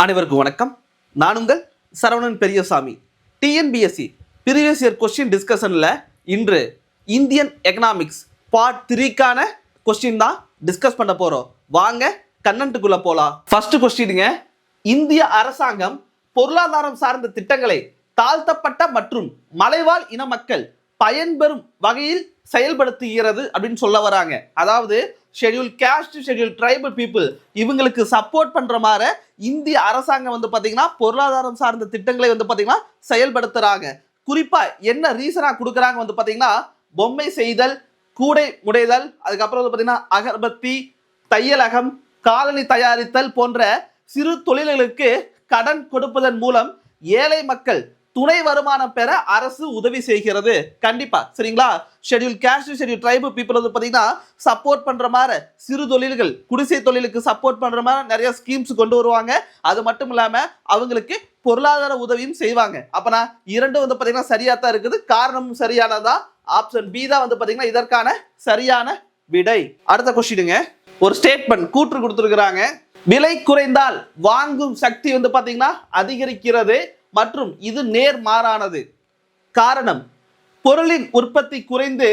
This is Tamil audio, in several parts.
அனைவருக்கும் வணக்கம். நான் உங்கள் Saravanan Periyasamy. TNPSC previous year question டிஸ்கஷனில் இன்று இந்தியன் எக்கனாமிக்ஸ் பார்ட் 3க்கான கொஸ்டின் தான் டிஸ்கஸ் பண்ண போகிறோம். வாங்க கண்டென்ட்டுக்குள்ளே போகலாம். ஃபர்ஸ்ட் கொஸ்டினுங்க, இந்திய அரசாங்கம் பொருளாதாரம் சார்ந்த திட்டங்களை தாழ்த்தப்பட்ட மற்றும் மலைவாழ் இன மக்கள் பயன்பெறும் வகையில் செயல்படுத்துகிறது அப்படின்னு சொல்ல வராங்க. அதாவது schedule caste, schedule tribal people இவங்களுக்கு சப்போர்ட் பண்ற மாதிரி இந்திய அரசாங்கம் வந்து பாத்தீங்கன்னா பொருளாதாரம் சார்ந்த திட்டங்களை வந்து பாத்தீங்கன்னா செயல்படுத்துறாங்க. குறிப்பா என்ன ரீசனா கொடுக்குறாங்க வந்து பாத்தீங்கன்னா பொம்மை செய்தல், கூடை முடைதல், அதுக்கப்புறம் வந்து பாத்தீங்கன்னா அகர்பத்தி, தையலகம், காலனி தயாரித்தல் போன்ற சிறு தொழில்களுக்கு கடன் கொடுப்பதன் மூலம் ஏழை மக்கள் துணை வருமானம் பெற அரசு உதவி செய்கிறது. கண்டிப்பா சரிங்களா. Schedule caste, schedule tribal people வந்து பாத்தீங்கன்னா சப்போர்ட் பண்ற மாதிரி சிறு தொழில்கள், குடிசை தொழிலுக்கு சப்போர்ட் பண்ற மாதிரி நிறைய ஸ்கீம்ஸ் கொண்டு வருவாங்க. அது மட்டும் இல்லாம அவங்களுக்கு பொருளாதார உதவியும் செய்வாங்க. அப்பனா இரண்டும் வந்து பாத்தீங்கன்னா சரியா தான் இருக்குது. காரணமும் சரியானதா. ஆப்ஷன் பி தான் வந்து பாத்தீங்கன்னா இதற்கான சரியான விடை. அடுத்த கொஸ்டினுங்க, ஒரு ஸ்டேட்மெண்ட் கூற்று கொடுத்துருக்காங்க. விலை குறைந்தால் வாங்கும் சக்தி வந்து பாத்தீங்கன்னா அதிகரிக்கிறது மற்றும் இது நேர்மாறானது. காரணம், பொருளின் உற்பத்தி குறைந்து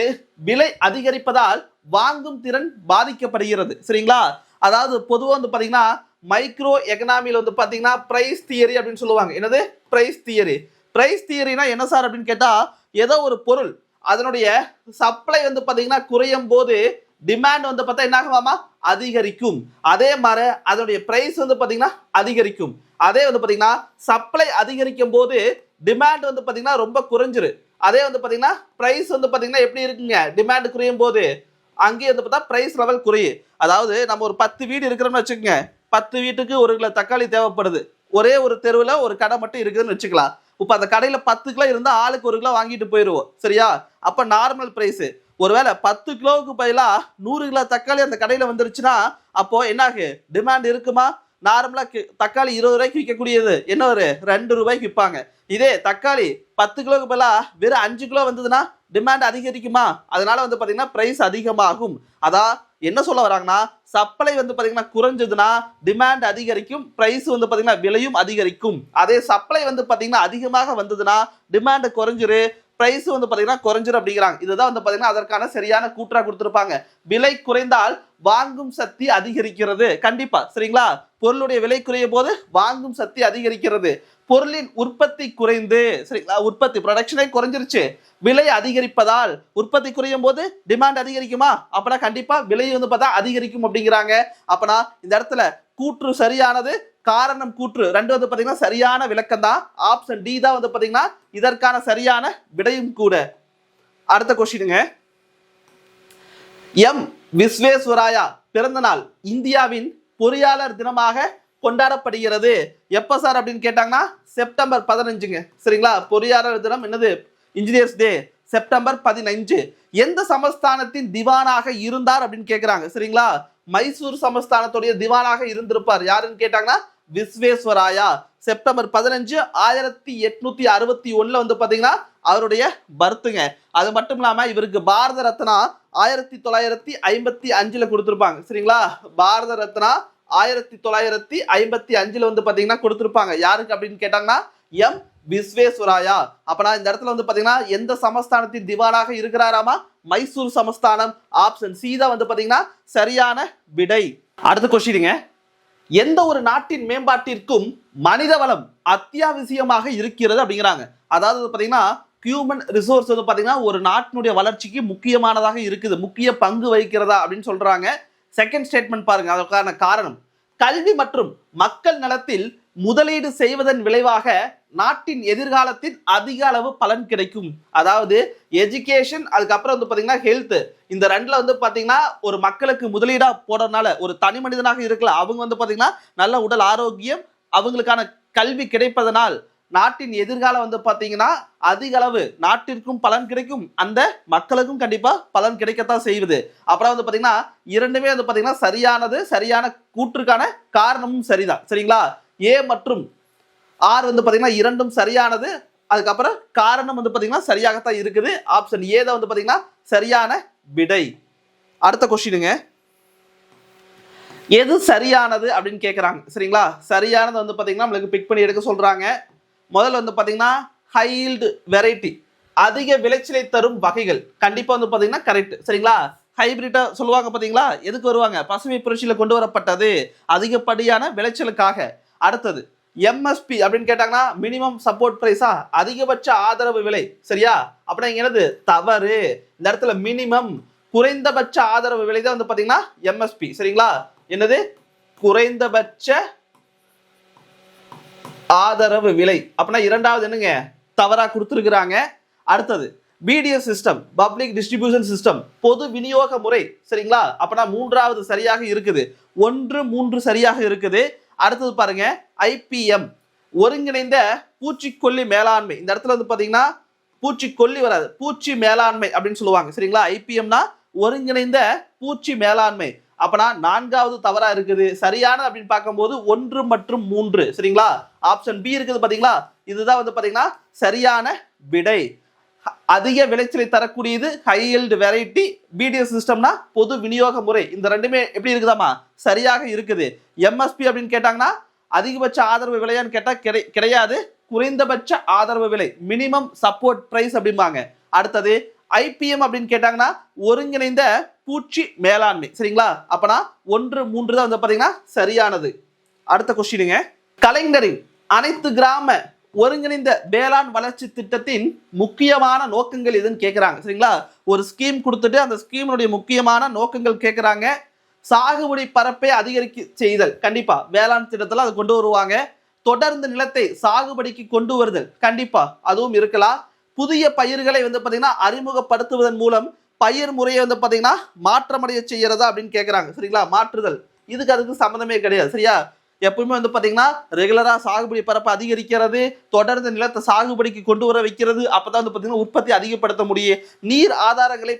விலை அதிகரிப்பதால் வாங்கும் திறன் பாதிக்கப்படுகிறது. சரிங்களா. அதாவது பொதுவாக வந்து பாத்தீங்கன்னா மைக்ரோ எக்கனாமியில் வந்து பாத்தீங்கன்னா பிரைஸ் தியரி அப்படின்னு சொல்லுவாங்க. என்னது பிரைஸ் தியரி? பிரைஸ் தியரினா என்ன சார் அப்படின்னு கேட்டா, ஏதோ ஒரு பொருள் அதனுடைய சப்ளை வந்து பாத்தீங்கன்னா குறையும் போது டிமாண்ட் வந்து பார்த்தா என்ன ஆகுமா, அதிகரிக்கும். அதே மாதிரி அதனுடைய பிரைஸ் வந்து பாத்தீங்கன்னா அதிகரிக்கும். அதே வந்து பாத்தீங்கன்னா சப்ளை அதிகரிக்கும் போது டிமாண்ட் வந்து பாத்தீங்கன்னா ரொம்ப குறைஞ்சிரு. அதே வந்து பாத்தீங்கன்னா பிரைஸ் வந்து பாத்தீங்கன்னா எப்படி இருக்குங்க, டிமாண்ட் குறையும் போது அங்கேயே வந்து பார்த்தா பிரைஸ் லெவல் குறையும். அதாவது நம்ம ஒரு 10 வீடு இருக்கிறோம்னு வச்சுக்கோங்க, 10 வீட்டுக்கு 1 கிலோ தக்காளி தேவைப்படுது. ஒரே ஒரு தெருவில் ஒரு கடை மட்டும் இருக்குதுன்னு வச்சுக்கலாம். இப்போ அந்த கடையில் 10 கிலோ இருந்தால் ஆளுக்கு 1 கிலோ வாங்கிட்டு போயிடுவோம். சரியா. அப்போ நார்மல் பிரைஸ் ஒருவேளை 10 கிலோவுக்கு பதிலா 100 கிலோ தக்காளி அந்த கடையில் வந்துருச்சுன்னா அப்போ என்னாகு, டிமாண்ட் இருக்குமா? நார்மலா தக்காளி 20 ரூபாய்க்கு விற்கக்கூடியது என்ன ஒரு 2 ரூபாய்க்கு விற்பாங்க. இதே தக்காளி 10 கிலோக்கு பதிலா வெறும் 5 கிலோ வந்ததுன்னா டிமாண்ட் அதிகரிக்குமா? அதனால வந்து பாத்தீங்கன்னா பிரைஸ் அதிகமாகும். அதான் என்ன சொல்ல வராங்கன்னா, சப்ளை வந்து பாத்தீங்கன்னா குறைஞ்சதுன்னா டிமாண்ட் அதிகரிக்கும், பிரைஸ் வந்து பாத்தீங்கன்னா விலையும் அதிகரிக்கும். அதே சப்ளை வந்து பாத்தீங்கன்னா அதிகமாக வந்ததுன்னா டிமாண்ட் குறைஞ்சிரு, பிரைஸ் வந்து பாத்தீங்கன்னா குறைஞ்சிரும் அப்படிங்கிறாங்க. இதுதான் வந்து பாத்தீங்கன்னா அதற்கான சரியான கூற்றா கொடுத்திருப்பாங்க. விலை குறைந்தால் வாங்கும் சக்தி அதிகரிக்கிறது. கண்டிப்பா சரிங்களா. பொருளுடைய விலை குறையும் போது வாங்கும் சக்தி அதிகரிக்கிறது. பொருளின் உற்பத்தி குறைந்து, சரிங்களா, உற்பத்தி ப்ரொடக்ஷனே குறைஞ்சிருச்சு, விலை அதிகரிப்பதால் உற்பத்தி குறையும் போது டிமாண்ட் அதிகரிக்குமா? அப்பனா கண்டிப்பா விலை வந்து பார்த்தா அதிகரிக்கும் அப்படிங்கிறாங்க. அப்பனா இந்த இடத்துல கூற்று சரியானது, காரணம் கூற்று ரெண்டு வந்து பாத்தீங்கன்னா சரியான விளக்கம் தான். ஆப்ஷன் டி தான் வந்து பாத்தீங்கன்னா இதற்கான சரியான விடையும் கூட. அடுத்த கொஸ்டினுங்க, எம் விஸ்வேஸ்வராயா பிறந்த நாள் இந்தியாவின் பொறியாளர் தினமாக கொண்டாடப்படுகிறது. எப்ப சார் அப்படின்னு கேட்டாங்கன்னா செப்டம்பர் 15ங்க. சரிங்களா. பொறியாளர் தினம் என்னது, இன்ஜினியர்ஸ் டே, செப்டம்பர் 15. எந்த சமஸ்தானத்தின் திவானாக இருந்தார் அப்படின்னு கேட்கிறாங்க. சரிங்களா. மைசூர் சமஸ்தானத்துடைய திவானாக இருந்திருப்பார். யாருன்னு கேட்டாங்கன்னா விஸ்வேஸ்வராயா. செப்டம்பர் 15 1861 வந்து பாத்தீங்கன்னா அவருடைய பர்த்துங்க. அது மட்டும் இல்லாம இவருக்கு பாரத ரத்னா 1955 கொடுத்திருப்பாங்க. சரிங்களா. பாரத ரத்னா 1955 வந்து பாத்தீங்கன்னா கொடுத்திருப்பாங்க. யாருக்கு அப்படின்னு கேட்டாங்கன்னா எம் விஸ்வேஸ்வராயா. அப்பனா இந்த இடத்துல வந்து பாத்தீங்கன்னா எந்த சமஸ்தானத்தின் திவானாக இருக்கிறாராமா, மைசூர் சமஸ்தானம். ஆப்ஷன் சி தான் வந்து பாத்தீங்கன்னா சரியான விடை. அடுத்த கொஸ்டினுங்க, எந்த ஒரு நாட்டின் மேம்பாட்டிற்கும் மனித வளம் அத்தியாவசியமாக இருக்கிறது அப்படிங்கிறாங்க. அதாவது பாத்தீங்கன்னா ஹியூமன் ரிசோர்ஸ் வந்து பாத்தீங்கன்னா ஒரு நாட்டினுடைய வளர்ச்சிக்கு முக்கியமானதாக இருக்குது, முக்கிய பங்கு வகிக்கிறதா அப்படின்னு சொல்றாங்க. செகண்ட் ஸ்டேட்மெண்ட் பாருங்க, அதற்கான காரணம், கல்வி மற்றும் மக்கள் நலத்தில் முதலீடு செய்வதன் விளைவாக நாட்டின் எதிர்காலத்தில் அதிக அளவு பலன் கிடைக்கும். அதாவது எஜுகேஷன், அதுக்கப்புறம் வந்து பாத்தீங்கன்னா ஹெல்த், இந்த ரெண்டுல வந்து பாத்தீங்கன்னா ஒரு மக்களுக்கு முதலீடா போடுறதுனால ஒரு தனி மனிதனாக இருக்கலாம், அவங்க வந்து பாத்தீங்கன்னா நல்ல உடல் ஆரோக்கியம், அவங்களுக்கான கல்வி கிடைப்பதனால் நாட்டின் எதிர்காலம் வந்து பாத்தீங்கன்னா அதிக அளவு நாட்டிற்கும் பலன் கிடைக்கும், அந்த மக்களுக்கும் கண்டிப்பா பலன் கிடைக்கத்தான் செய்வது. அப்புறம் வந்து பாத்தீங்கன்னா இரண்டுமே வந்து பாத்தீங்கன்னா சரியானது, சரியான கூற்றுக்கான காரணமும் சரிதான். சரிங்களா. ஏ மற்றும் ஆர் வந்து பாத்தீங்கன்னா இரண்டும் சரியானது, அதுக்கப்புறம் காரணம் வந்து பாத்தீங்கன்னா சரியாகத்தான் இருக்குது. ஆப்ஷன் ஏ தான் வந்து பாத்தீங்கன்னா சரியான விடை. அடுத்த கொஸ்டினுங்க, எது சரியானது அப்படின்னு கேட்குறாங்க. சரிங்களா? சரியானது வந்து பார்த்தீங்கன்னா நம்மளுக்கு பிக் பண்ணி எடுக்க சொல்றாங்க. முதல்ல வந்து பார்த்தீங்கன்னா ஹைல்டு வெரைட்டி, அதிக விளைச்சலை தரும் வகைகள், கண்டிப்பா வந்து பார்த்தீங்கன்னா கரெக்ட். சரிங்களா? ஹைபிரிட்டா சொல்லுவாங்க பார்த்தீங்களா, எதுக்கு வருவாங்க? பசுமை புரட்சியில் கொண்டு வரப்பட்டது அதிகப்படியான விளைச்சலுக்காக. அடுத்தது எம்எஸ்பி அப்படின்னு கேட்டாங்கன்னா மினிமம் சப்போர்ட் பிரைஸா, அதிகபட்ச ஆதரவு விலை. சரியா? அப்படின்னா என்னது? தவறு. இந்த இடத்துல மினிமம், குறைந்தபட்ச ஆதரவு விலை தான் வந்து பாத்தீங்கன்னா எம்எஸ்பி. சரிங்களா? என்னது? குறைந்தபட்ச ஆதரவு விலை. அப்படின்னா இரண்டாவது என்னங்க? தவறா கொடுத்துருக்குறாங்க. அடுத்தது PDS system, public distribution system, பொது விநியோக முறை. சரிங்களா? அப்படின்னா மூன்றாவது சரியாக இருக்குது. 1, 3 சரியாக இருக்குது. அடுத்தது பாருங்க ஐபிஎம், ஒருங்கிணைந்த பூச்சிக்கொல்லி மேலாண்மை. இந்த இடத்துல வந்து பாத்தீங்கன்னா பூச்சிக்கொல்லி வராது, பூச்சி மேலாண்மை அப்படின்னு சொல்லுவாங்க. சரிங்களா? ஐபிஎம்னா ஒருங்கிணைந்த பூச்சி மேலாண்மை. அப்பனா நான்காவது தவறா இருக்குது. சரியான அப்படின்னு பார்க்கும்போது 1 மற்றும் 3. சரிங்களா? ஆப்ஷன் பி இருக்குது பாத்தீங்களா, இதுதான் வந்து பாத்தீங்கன்னா சரியான விடை. அதிக விளைச்சலை தரக்கூடியது ஹையல்டு வெரைட்டி, பிடிஎஸ் சிஸ்டம்னா பொது விநியோக முறை. இந்த ரெண்டுமே எப்படி இருக்குதாமா? சரியாக இருக்குது. எம்எஸ்பி அப்படின்னு கேட்டாங்கன்னா அதிகபட்ச ஆதரவு விலையான்னு கேட்டா கிடையாது, குறைந்தபட்ச ஆதரவு விலை, மினிமம் சப்போர்ட் பிரைஸ் அப்படிம்பாங்க. அடுத்தது ஐபிஎம் அப்படின்னு கேட்டாங்கன்னா ஒருங்கிணைந்த பூச்சி மேலாண்மை. சரிங்களா? அப்பனா 1, 3 தான் வந்து பாத்தீங்கன்னா சரியானது. அடுத்த கொஸ்டினுங்க, கலைஞரின் அனைத்து கிராம ஒருங்கிணைந்த வேளாண் வளர்ச்சி திட்டத்தின் முக்கியமான நோக்கங்கள் எதுன்னு கேட்கிறாங்க. சரிங்களா? ஒரு ஸ்கீம் கொடுத்துட்டு அந்த ஸ்கீமுடைய முக்கியமான நோக்கங்கள் கேட்கிறாங்க. சாகுபடி பரப்பை அதிகரிக்க செய்தல், கண்டிப்பா வேளாண் திட்டத்தில் அதை கொண்டு வருவாங்க. தொடர்ந்து நிலத்தை சாகுபடிக்கு கொண்டு வருதல், கண்டிப்பா அதுவும் இருக்கலாம். புதிய பயிர்களை வந்து பாத்தீங்கன்னா அறிமுகப்படுத்துவதன் மூலம் பயிர் முறையை வந்து பாத்தீங்கன்னா மாற்றமடைய செய்யறதா அப்படின்னு கேட்கிறாங்க. சரிங்களா? மாற்றுதல், இதுக்கு அதுக்கு சம்மந்தமே கிடையாது. சரியா? எப்பவுமே வந்து பாத்தீங்கன்னா ரெகுலரா சாகுபடி பரப்பை அதிகரிக்கிறது, தொடர்ந்து நிலத்தை சாகுபடிக்கு கொண்டு வர வைக்கிறது. அப்பதான் வந்து பாத்தீங்கன்னா உற்பத்தி அதிகப்படுத்த முடியும். நீர் ஆதாரங்களை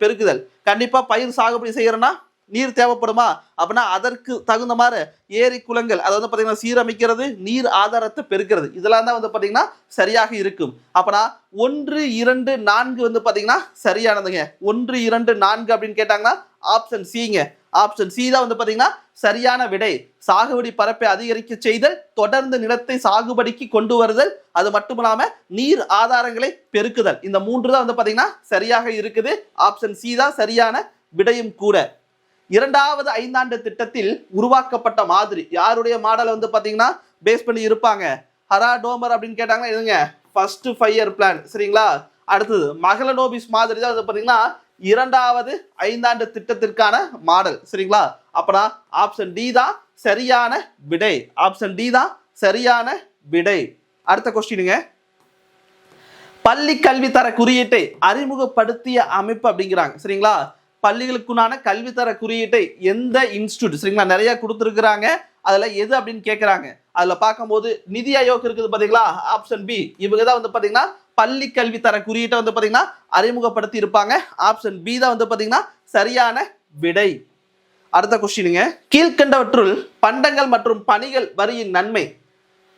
பெருக்குதல், கண்டிப்பா பயிர் சாகுபடி செய்யறோம்னா நீர் தேவைப்படுமா? அப்படின்னா அதற்கு தகுந்த மாதிரி ஏரி குளங்கள் அதை வந்து பாத்தீங்கன்னா சீரமைக்கிறது, நீர் ஆதாரத்தை பெருக்கிறது, இதெல்லாம் தான் வந்து பாத்தீங்கன்னா சரியாக இருக்கும். அப்பனா 1, 2, 4 வந்து பாத்தீங்கன்னா சரியானதுங்க. 1, 2, 4 அப்படின்னு கேட்டாங்கன்னா ஆப்ஷன் சிங்க. ஆப்ஷன் சி தான் வந்து பாத்தீங்கன்னா சரியான விடை. சாகுபடி பரப்பை அதிகரிக்க செய்தல், தொடர்ந்து நிலத்தை சாகுபடிக்கு கொண்டு வருதல், அது மட்டுமில்லாம நீர் ஆதாரங்களை பெருக்குதல், இந்த 3 தான் வந்து பாத்தீங்கன்னா சரியாக இருக்குது. ஆப்ஷன் சி தான் சரியான விடையும் கூட. இரண்டாவது ஐந்தாண்டு திட்டத்தில் உருவாக்கப்பட்ட மாதிரி, யாருடைய மாடல் வந்து பாத்தீங்கன்னா பேஸ் பண்ணி இருப்பாங்க? ஹராடோமர் அப்படின்னு கேட்டாங்கன்னா எதுங்க? First 5 year plan. சரிங்களா? அடுத்தது மகளனோபிஸ் மாதிரி தான் வந்து பாத்தீங்கன்னா இரண்டாவது ஐந்தாண்டு திட்டத்திற்கான மாடல். சரிங்களா? அப்பனா ஆப்ஷன் டி தான் சரியான விடை. ஆப்ஷன் டி தான் சரியான விடை. அடுத்த கொஸ்டினுங்க, பள்ளி கல்வி தர குறியீட்டை அறிமுகப்படுத்திய அமைப்பு அப்படிங்கிறாங்க. சரிங்களா? பள்ளிகளுக்குண்டான கல்வித்தர குறியீட்டை எந்த இன்ஸ்டியூட், சரிங்களா, நிறைய கொடுத்துருக்குறாங்க. அதுல எது அப்படின்னு கேட்கிறாங்க. அதுல பார்க்கும்போது நிதி ஆயோக் இருக்குது பாத்தீங்களா, ஆப்ஷன் பி. இவங்க தான் வந்து பாத்தீங்கன்னா பள்ளி கல்வி தர குறியீட்டை வந்து பாத்தீங்கன்னா அறிமுகப்படுத்தி இருப்பாங்க. ஆப்ஷன் பி தான் வந்து பாத்தீங்கன்னா சரியான விடை. அடுத்த கொஸ்டினுங்க, கீழ்கண்டவற்றுள் பண்டங்கள் மற்றும் பணிகள் வரியின் நன்மை.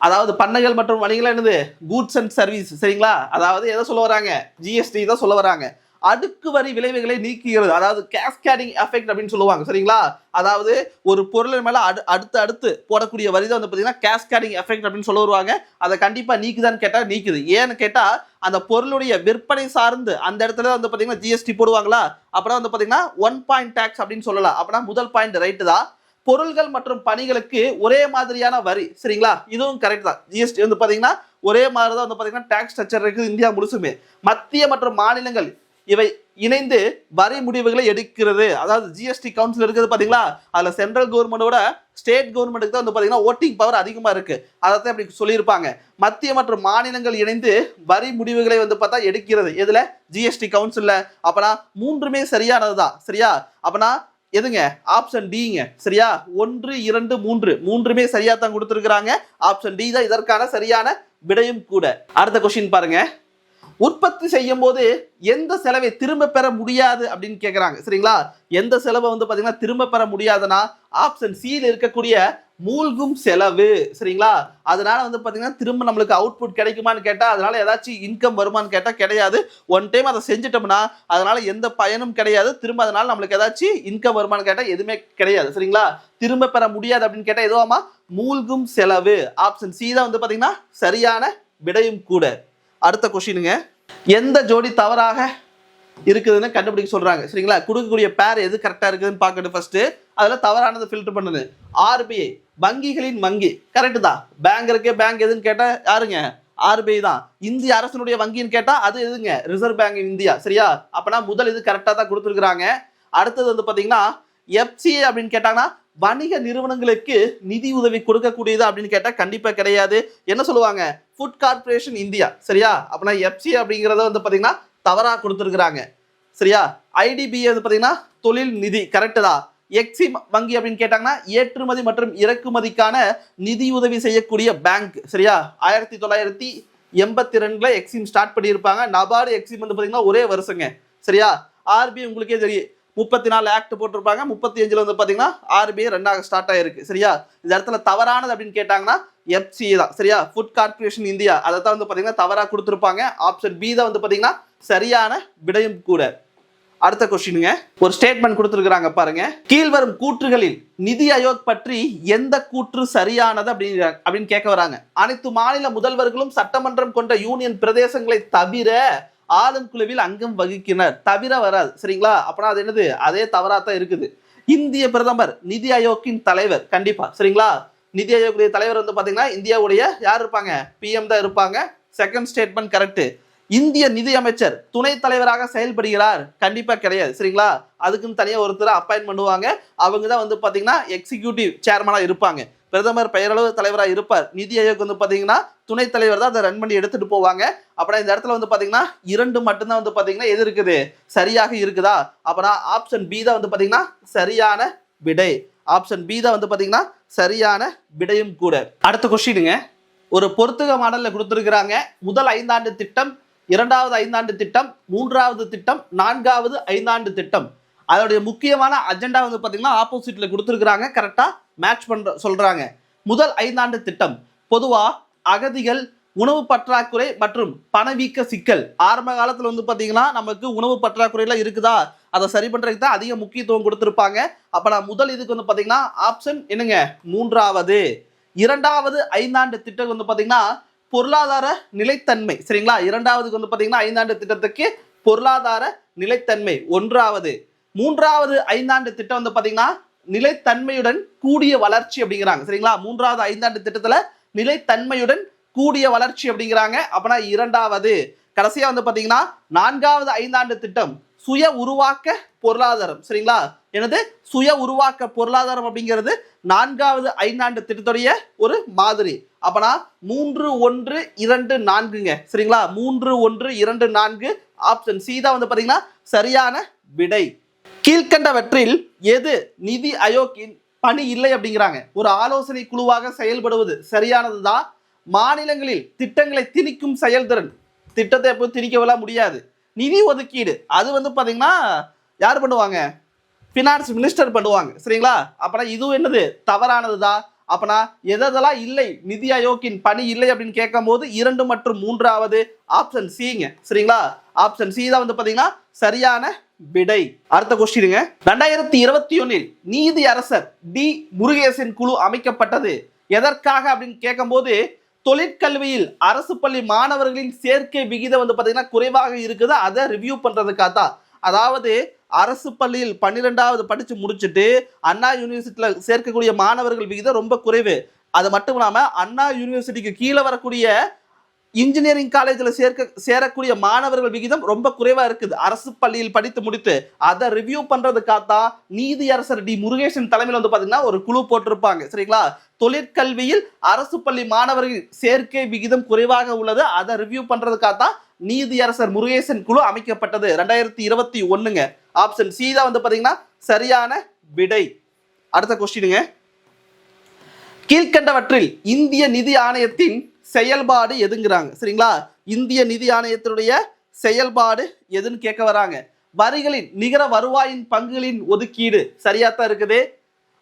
அதாவது பண்டங்கள் மற்றும் வணிகள் என்னது? Goods and service. சரிங்களா? அதாவது எதை சொல்ல வராங்க? ஜிஎஸ்டி தான் சொல்ல வராங்க. அடுக்கு வரி விளைவுகளை நீக்குகிறது, அதாவது கேஸ்கேடிங் எஃபெக்ட் அப்படின்னு சொல்லுவாங்க. சரிங்களா? அதாவது ஒரு பொருள் மேல அடுத்து போடக்கூடிய வரி தான் வந்து பாத்தீங்கன்னா கேஸ்கேடிங் எஃபெக்ட் அப்படின்னு சொல்ல வருவாங்க. அதை கண்டிப்பா நீக்குதான்னு கேட்டா நீக்குது. ஏன்னு கேட்டா அந்த பொருளுடைய விற்பனை சார்ந்து அந்த இடத்துல வந்து பாத்தீங்கன்னா ஜிஎஸ்டி போடுவாங்களா, அப்பதான் வந்து பாத்தீங்கன்னா 1 பாயிண்ட் டேக்ஸ் அப்படின்னு சொல்லலாம். அப்படின்னா முதல் பாயிண்ட் ரைட்டு தான். பொருள்கள் மற்றும் பணிகளுக்கு ஒரே மாதிரியான வரி. சரிங்களா? இதுவும் கரெக்ட் தான். ஜிஎஸ்டி வந்து பாத்தீங்கன்னா ஒரே மாதிரி தான் வந்து பாத்தீங்கன்னா டாக்ஸ் ஸ்ட்ரக்சர் இருக்குது இந்தியா முழுசுமே. மத்திய மற்றும் மாநிலங்கள் இவை இணைந்து வரி முடிவுகளை எடுக்கிறது. அதாவது ஜிஎஸ்டி கவுன்சில் இருக்குது பாத்தீங்களா, அதுல சென்ட்ரல் கவர்மெண்டோட ஸ்டேட் கவர்மெண்ட்டுக்கு தான் வந்து பாத்தீங்கன்னா ஓட்டிங் பவர் அதிகமா இருக்கு. அதைத்தான் இப்படி சொல்லியிருப்பாங்க. மத்திய மற்றும் மாநிலங்கள் இணைந்து வரி முடிவுகளை வந்து பார்த்தா எடுக்கிறது. எதுல? ஜிஎஸ்டி கவுன்சில்ல. அப்பனா மூன்றுமே சரியானதுதான். சரியா? அப்பனா எதுங்க? ஆப்ஷன் டிங்க. சரியா? 1, 2, 3 மூன்றுமே சரியா தான் கொடுத்துருக்காங்க. ஆப்ஷன் டி தான் இதற்கான சரியான விடையும் கூட. அடுத்த கொஸ்டின் பாருங்க, உற்பத்தி செய்யும் போது எந்த செலவை திரும்ப பெற முடியாது அப்படின்னு கேட்கிறாங்க. சரிங்களா? எந்த செலவை வந்து பாத்தீங்கன்னா திரும்ப பெற முடியாதுன்னா ஆப்ஷன் சியில் இருக்கக்கூடிய மூழ்கும் செலவு. சரிங்களா? அதனால வந்து பாத்தீங்கன்னா திரும்ப நம்மளுக்கு அவுட்புட் கிடைக்குமான்னு கேட்டா, அதனால ஏதாச்சும் இன்கம் வருமான்னு கேட்டா கிடையாது. ஒன் டைம் அதை செஞ்சுட்டோம்னா அதனால எந்த பயனும் கிடையாது. திரும்ப அதனால நம்மளுக்கு ஏதாச்சும் இன்கம் வருமான்னு கேட்டா எதுவுமே கிடையாது. சரிங்களா? திரும்ப பெற முடியாது அப்படின்னு கேட்டா எதுவாமா? மூழ்கும் செலவு. ஆப்ஷன் சி தான் வந்து பாத்தீங்கன்னா சரியான விடையும் கூட. அடுத்த கொஸ்டினுங்க, எந்த ஜோடி தவறாக இருக்குதுன்னு கண்டுபிடிக்க சொல்றாங்க. சரிங்களா? கொடுக்கக்கூடிய பேர் எது கரெக்டா இருக்குதுன்னு பார்க்கணும் ஃபர்ஸ்ட். அதுல தவறானதை ஃபில்டர் பண்ணுது. ஆர்பிஐ வங்கிகளின் வங்கி கரெக்ட் தான். பேங்க் இருக்கு, பேங்க் எதுன்னு கேட்டா யாருங்க? ஆர்பிஐ தான். இந்திய அரசனுடைய வங்கின்னு கேட்டா அது எதுங்க? Reserve bank India. சரியா? அப்பனா முதல் இது கரெக்டா தான் கொடுத்துருக்காங்க. அடுத்தது வந்து பாத்தீங்கன்னா எஃப்சிஏ அப்படின்னு கேட்டாங்கன்னா வணிக நிறுவனங்களுக்கு நிதி உதவி கொடுக்கக்கூடியது அப்படின்னு கேட்டா கண்டிப்பா கிடையாது. என்ன சொல்லுவாங்க? Food corporation India. சரியா? அப்பனா எஃப்சிஏ அப்படிங்கறத வந்து பாத்தீங்கன்னா தவறா கொடுத்துருக்காங்க. சரியா? ஐடிபிஐ வந்து பாத்தீங்கன்னா தொழில் நிதி கரெக்ட் தான். எக்ஸிம் வங்கி அப்படின்னு கேட்டாங்கன்னா ஏற்றுமதி மற்றும் இறக்குமதிக்கான நிதி உதவி செய்யக்கூடிய பேங்க். சரியா? 1982 எக்ஸிம் ஸ்டார்ட் பண்ணியிருப்பாங்க. நபார்டு எக்ஸிம் வந்து பாத்தீங்கன்னா ஒரே வருஷங்க. சரியா? ஆர்பிஐ உங்களுக்கே தெரியும் 34 ஆக்ட் போட்டிருப்பாங்க. 35 வந்து பாத்தீங்கன்னா ஆர்பிஐ ரெண்டாக ஸ்டார்ட் ஆயிருக்கு. சரியா? இந்த இடத்துல தவறானது அப்படின்னு கேட்டாங்கன்னா எஃப்சிஏ தான். சரியா? ஃபுட் கார்பரேஷன் இந்தியா அதை தான் வந்து பாத்தீங்கன்னா தவறா கொடுத்துருப்பாங்க. ஆப்ஷன் பி தான் வந்து பாத்தீங்கன்னா சரியான விடையும் கூட. அடுத்த கொஸ்டினுங்க, ஒரு ஸ்டேட்மெண்ட் கொடுத்துருக்காங்க பாருங்க. கீழ்வரும் கூற்றுகளில் நிதி ஆயோக் பற்றி எந்த கூற்று சரியானது அப்படின்னு கேட்க வராங்க. அனைத்து மாநில முதல்வர்களும் சட்டமன்றம் கொண்ட யூனியன் பிரதேசங்களை தவிர ஆளும் குழுவில் அங்கம் வகிக்கினர். தவிர வராது. சரிங்களா? அப்பனா அது என்னது? அதே தவறாத்தான் இருக்குது. இந்திய பிரதமர் நிதி ஆயோக்கின் தலைவர் கண்டிப்பா. சரிங்களா? நிதி ஆயோக் தலைவர் வந்து பாத்தீங்கன்னா இந்தியாவுடைய யார் இருப்பாங்க? பிஎம் தான் இருப்பாங்க. Second statement correct. இந்திய நிதி அமைச்சர் துணைத் தலைவராக செயல்படுகிறார் கண்டிப்பா கிடையாது. சரிங்களா? அதுக்குன்னு தனியா ஒருத்தர் அப்பாயின்ட் பண்ணுவாங்க. அவங்க தான் வந்து பாத்தீங்கன்னா எக்ஸிகியூட்டிவ் சேர்மனா இருப்பாங்க. பிரதமர் பெயரளவு தலைவராக இருப்பார். நிதி ஆயோக் வந்து பாத்தீங்கன்னா துணைத் தலைவர் தான் அதை ரன் பண்ணி எடுத்துட்டு போவாங்க. அப்புறம் இந்த இடத்துல வந்து பாத்தீங்கன்னா 2 மட்டும்தான் வந்து பாத்தீங்கன்னா எது இருக்குது? சரியாக இருக்குதா? அப்புறம் ஆப்ஷன் பி தான் வந்து பாத்தீங்கன்னா சரியான விடை. ஆப்ஷன் பி தான் வந்து பாத்தீங்கன்னா சரியான விடையும் கூட. அடுத்த கொஸ்டினுங்க, ஒரு பொறுத்துக மாடல்ல கொடுத்துருக்காங்க. முதல் 5 ஆண்டு திட்டம், 2வது 5 ஆண்டு திட்டம், 3வது திட்டம், 4வது 5 ஆண்டு திட்டம். அதோடைய முக்கியமான அஜெண்டா வந்து பாத்தீங்கன்னா ஆப்போசிட்ல கொடுத்துருக்காங்க. கரெக்டா மேட்ச் பண்ற சொல்றாங்க. முதல் 5 ஆண்டு திட்டம் பொதுவா அகதிகள், உணவு பற்றாக்குறை மற்றும் பணவீக்க சிக்கல். ஆரம்ப காலத்துல வந்து பாத்தீங்கன்னா நமக்கு உணவு பற்றாக்குறை எல்லாம் இருக்குதா, அதை சரி பண்றதுக்கு தான் அதிக முக்கியத்துவம் கொடுத்திருப்பாங்க. அப்ப நான் முதல் இதுக்கு வந்து பாத்தீங்கன்னா ஆப்ஷன் என்னங்க? 3வது. 2வது 5 ஆண்டு திட்டம் வந்து பாத்தீங்கன்னா பொருளாதார நிலைத்தன்மை. சரிங்களா? 2வதுக்கு வந்து பாத்தீங்கன்னா 5 ஆண்டு திட்டத்துக்கு பொருளாதார நிலைத்தன்மை 1வது. 3வது 5 ஆண்டு திட்டம் வந்து பாத்தீங்கன்னா நிலைத்தன்மையுடன் கூடிய வளர்ச்சி அப்படிங்கிறாங்க. சரிங்களா? 3வது 5 ஆண்டு திட்டத்துல நிலைத்தன்மையுடன் கூடிய வளர்ச்சி அப்படிங்கிறாங்க. அப்பனா 2வது. கடைசியா வந்து பாத்தீங்கன்னா 4வது 5 ஆண்டு திட்டம் சுய உருவாக்க பொருளாதாரம். சரிங்களா? எனது சுய உருவாக்க பொருளாதாரம் அப்படிங்கிறது 4வது 5 ஆண்டு திட்டத்துடைய ஒரு மாதிரி. அப்பனா 3, 1, 2, 4ங்க. சரிங்களா? 3, 1, 2, 4 ஆப்ஷன் சி தான் வந்து பாத்தீங்கன்னா சரியான விடை. கீழ்கண்டவற்றில் எது நிதி ஆயோக்கின் பணி இல்லை அப்படிங்கிறாங்க. ஒரு ஆலோசனை குழுவாக செயல்படுவது சரியானதுதான். மாநிலங்களில் திட்டங்களை திணிக்கும் செயல்திறன். திட்டத்தை எப்போ திணிக்கவெல்லாம் முடியாது. நிதி ஒதுக்கீடு அது வந்து பாத்தீங்கன்னா யார் பண்ணுவாங்க? பினான்ஸ் மினிஸ்டர் பண்ணுவாங்க. சரிங்களா? அப்பனா இதுவும் என்னது? தவறானதுதான். அப்பனா எதெல்லாம் இல்லை நிதி ஆயோக்கின் பணி இல்லை அப்படின்னு கேட்கும் போது 2 மற்றும் 3வது ஆப்ஷன் சிங்க. சரிங்களா? ஆப்ஷன் சி தான் வந்து பாத்தீங்கன்னா சரியான விடை. அடுத்த கொஸ்டினுங்க, 2021 நீதி அரசர் டி முருகேசன் குழு அமைக்கப்பட்டது எதற்காக அப்படின்னு கேட்கும் போது தொழிற்கல்வியில் அரசு பள்ளி மாணவர்களின் சேர்க்கை விகிதம் வந்து பாத்தீங்கன்னா குறைவாக இருக்குது, அதை ரிவ்யூ பண்றதுக்காக தான். அதாவது அரசு பள்ளியில் 12வது படிச்சு முடிச்சுட்டு அண்ணா யூனிவர்சிட்டியில சேர்க்கக்கூடிய மாணவர்கள் விகிதம் ரொம்ப குறைவு. அது மட்டும் இல்லாம அண்ணா யூனிவர்சிட்டிக்கு கீழே வரக்கூடிய இன்ஜினியரிங் காலேஜில் சேரக்கூடிய மாணவர்கள் விகிதம் ரொம்ப குறைவா இருக்குது அரசு பள்ளியில் படித்து முடித்து. அதை ரிவ்யூ பண்றதுக்காக நீதி அரசர் டி முருகேசன் தலைமையில் வந்து பாத்தீங்கன்னா ஒரு குழு போட்டிருப்பாங்க. சரிங்களா? தொழிற்கல்வியில் அரசு பள்ளி மாணவர்கள் சேர்க்கை விகிதம் குறைவாக உள்ளது, அதை ரிவ்யூ பண்றதுக்காக நீதி அரசர் முருகேசன் குழு அமைக்கப்பட்டது 2021ங்க. ஆப்ஷன் சி தான் வந்து பாத்தீங்கன்னா சரியான விடை. அடுத்த கொஸ்டினுங்க, கீழ்கண்டவற்றில் இந்திய நிதி ஆணையத்தின் செயல்பாடு எதுங்கிறாங்க. சரிங்களா? இந்திய நிதி ஆணையத்தினுடைய செயல்பாடு எதுன்னு கேட்க வராங்க. வரிகளின் நிகர வருவாயின் பங்குகளின் ஒதுக்கீடு சரியாத்தான் இருக்குது.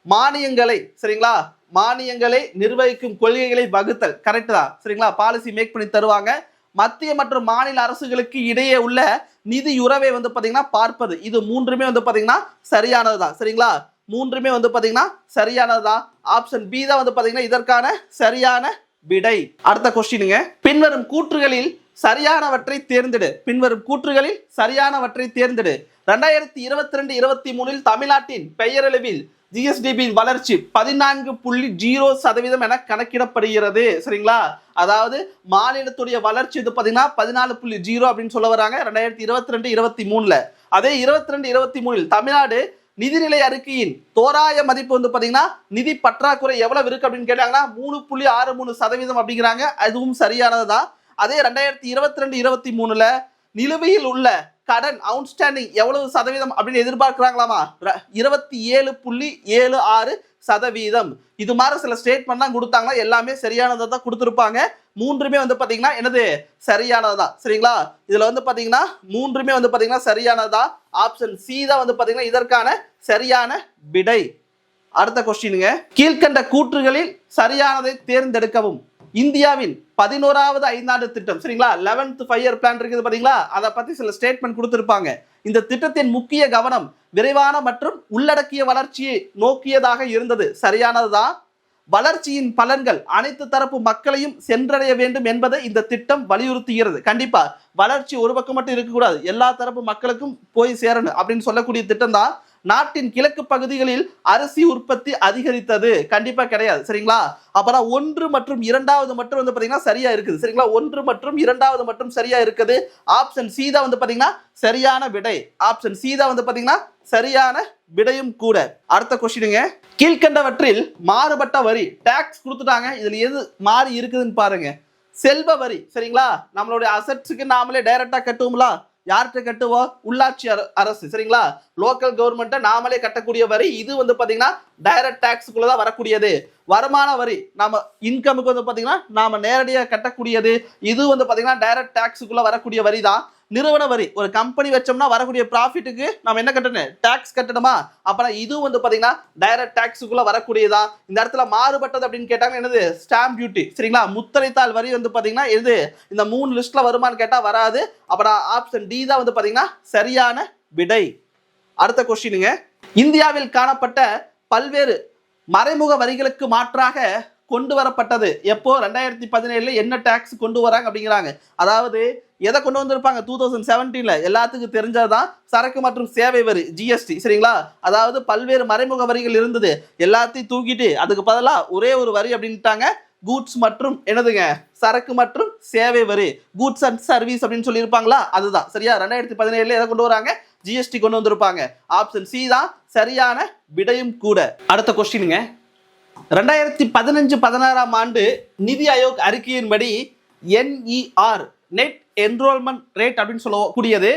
மானியங்களை சரிங்களா மானியங்களை நிர்வகிக்கும் கொள்கைகளை வகுத்தல். கரெக்ட் தான் சரிங்களா, பாலிசி மேக் பண்ணி தருவாங்க. மத்திய மற்றும் மாநில அரசுகளுக்கு இடையே உள்ள நிதி உறவை வந்து பாத்தீங்கன்னா பார்ப்பது. இது மூன்றுமே வந்து பாத்தீங்கன்னா சரியானதுதான் சரிங்களா, மூன்றுமே வந்து பாத்தீங்கன்னா சரியானதுதான். ஆப்ஷன் பி தான் வந்து பாத்தீங்கன்னா இதற்கான சரியான விடை. அடுத்த கொஸ்டினுங்க, பின்வரும் கூற்றுகளில் சரியானவற்றை தேர்ந்தெடு. பின்வரும் கூற்றுகளில் சரியானவற்றை தேர்ந்தெடு. 2022-23 தமிழ்நாட்டின் பெயரளவில் ஜிஎஸ்டிபியின் வளர்ச்சி 14.0% என கணக்கிடப்படுகிறது சரிங்களா. அதாவது மாநிலத்துடைய வளர்ச்சி வந்து பாத்தீங்கன்னா 14.0 அப்படின்னு சொல்ல வராங்க 2022-23. அதே 22-23 தமிழ்நாடு நிதிநிலை அறிக்கையின் தோராய மதிப்பு வந்து பாத்தீங்கன்னா நிதி பற்றாக்குறை எவ்வளவு இருக்கு அப்படின்னு கேட்டாங்கன்னா 3.63% அப்படிங்கிறாங்க. அதுவும் சரியானதுதான். அதே 2022-23 நிலுவையில் உள்ள கடன் அவுட்ஸ்டாண்டிங் எவ்வளவு சதவீதம் அப்படின்னு எதிர்பார்க்கிறாங்களாமா 27.76%. இது மாதிரி சில ஸ்டேட்மெண்ட் தான் கொடுத்தாங்களா, எல்லாமே சரியானதை தான் கொடுத்துருப்பாங்க. மூன்றுமே வந்து பாத்தீங்கன்னா என்னது சரியானதுதான் சரிங்களா. இதுல வந்து பாத்தீங்கன்னா மூன்றுமே வந்து பாத்தீங்கன்னா சரியானதா. ஆப்ஷன் சி தான் வந்து பாத்தீங்கன்னா இதற்கான சரியான விடை. அடுத்த கொஸ்டினுங்க, கீழ்கண்ட கூற்றுகளில் சரியானதை தேர்ந்தெடுக்கவும். இந்தியாவின் 11வது ஐந்தாண்டு திட்டம் சரிங்களா, 11th 5-year பிளான் இருக்குது பாத்தீங்களா, அதை பத்தி சில ஸ்டேட்மெண்ட் கொடுத்திருப்பாங்க. இந்த திட்டத்தின் முக்கிய கவனம் விரைவான மற்றும் உள்ளடக்கிய வளர்ச்சியை நோக்கியதாக இருந்தது. சரியானதுதான். வளர்ச்சியின் பலன்கள் அனைத்து தரப்பு மக்களையும் சென்றடைய வேண்டும் என்பதை இந்த திட்டம் வலியுறுத்துகிறது. கண்டிப்பா வளர்ச்சி ஒரு பக்கம் மட்டும் இருக்கக்கூடாது, எல்லா தரப்பு மக்களுக்கும் போய் சேரணும் அப்படின்னு சொல்லக்கூடிய திட்டம் தான். நாட்டின் கிழக்கு பகுதிகளில் அரிசி உற்பத்தி அதிகரித்தது. கண்டிப்பா கிடையாது சரிங்களா. அப்புறம் 1 மற்றும் 2வது மட்டும் வந்து பாத்தீங்கன்னா சரியா இருக்குது சரிங்களா. 1 மற்றும் 2வது மட்டும் சரியா இருக்குது. ஆப்ஷன் சி தான் வந்து பாத்தீங்கன்னா சரியான விடை. ஆப்ஷன் சி தான் வந்து பாத்தீங்கன்னா சரியான விடையும் கூட. அடுத்த கொஸ்டினுங்க, கீழ்கண்டவற்றில் மாறுபட்ட வரி டாக்ஸ் கொடுத்துட்டாங்க, இதுல எது மாறி இருக்குதுன்னு பாருங்க. செல்வ வரி சரிங்களா, நம்மளுடைய அசட்ஸுக்கு நாமளே டைரக்டா கட்டுவோம்ல, யார்கிட்ட கட்டுவோம், உள்ளாட்சி அரசு சரிங்களா, லோக்கல் கவர்மெண்ட்டை நாமளே கட்டக்கூடிய வரி. இது வந்து பாத்தீங்கன்னா டைரக்ட் டாக்ஸுக்குள்ளதான் வரக்கூடியது. வருமான வரி நம்ம இன்கமுக்கு வந்து பாத்தீங்கன்னா நாம நேரடியாக கட்டக்கூடியது. இது வந்து பாத்தீங்கன்னா டைரக்ட் டாக்ஸுக்குள்ள வரக்கூடிய வரி தான். நிறுவன வரி, ஒரு கம்பெனி வச்சோம்னா வரக்கூடிய ப்ராஃபிட்டுக்கு நம்ம என்ன கட்டணும், டாக்ஸ் கட்டணுமா. அப்புறம் இது வந்து பாத்தீங்கன்னா டைரக்ட் டாக்ஸுக்குள்ள வரக்கூடியதா. இந்த இடத்துல மாறுபட்டது அப்படின்னு கேட்டாங்க என்னது, ஸ்டாம்ப் டியூட்டி சரிங்களா. முத்திரைத்தாள் வரி வந்து பாத்தீங்கன்னா இது இந்த 3 லிஸ்ட்ல வருமானு கேட்டா வராது. அப்புறம் ஆப்ஷன் டி தான் வந்து பாத்தீங்கன்னா சரியான விடை. அடுத்த கொஸ்டினுங்க, இந்தியாவில் காணப்பட்ட பல்வேறு மறைமுக வரிகளுக்கு மாற்றாக கொண்டு வரப்பட்டது எப்போ, 2017 என்ன டாக்ஸ் கொண்டு வராங்க அப்படிங்கிறாங்க. அதாவது எதை கொண்டு வந்திருப்பாங்க 2017 எல்லாத்துக்கும் தெரிஞ்சதுதான், சரக்கு மற்றும் சேவை வரி ஜிஎஸ்டி சரிங்களா. அதாவது பல்வேறு மறைமுக வரிகள் இருந்தது, எல்லாத்தையும் தூக்கிட்டு அதுக்கு பதிலாக ஒரே ஒரு வரி அப்படின்ட்டாங்க, கூட்ஸ் மற்றும் என்னதுங்க சரக்கு மற்றும் சேவை வரி, கூட்ஸ் அண்ட் சர்வீஸ் அப்படின்னு சொல்லியிருப்பாங்களா, அதுதான் சரியா. 2017 எதை கொண்டு வராங்க, ஜிஎஸ்டி கொண்டு வந்திருப்பாங்க. ஆப்ஷன் சி தான் சரியான விடையும் கூட. அடுத்த கொஸ்டினுங்க, 2015-16 ஆண்டு நிதி ஆயோக் அறிக்கையின்படி NER நெட் என்ரோல்மெண்ட் ரேட் அப்படின்னு சொல்லக்கூடியது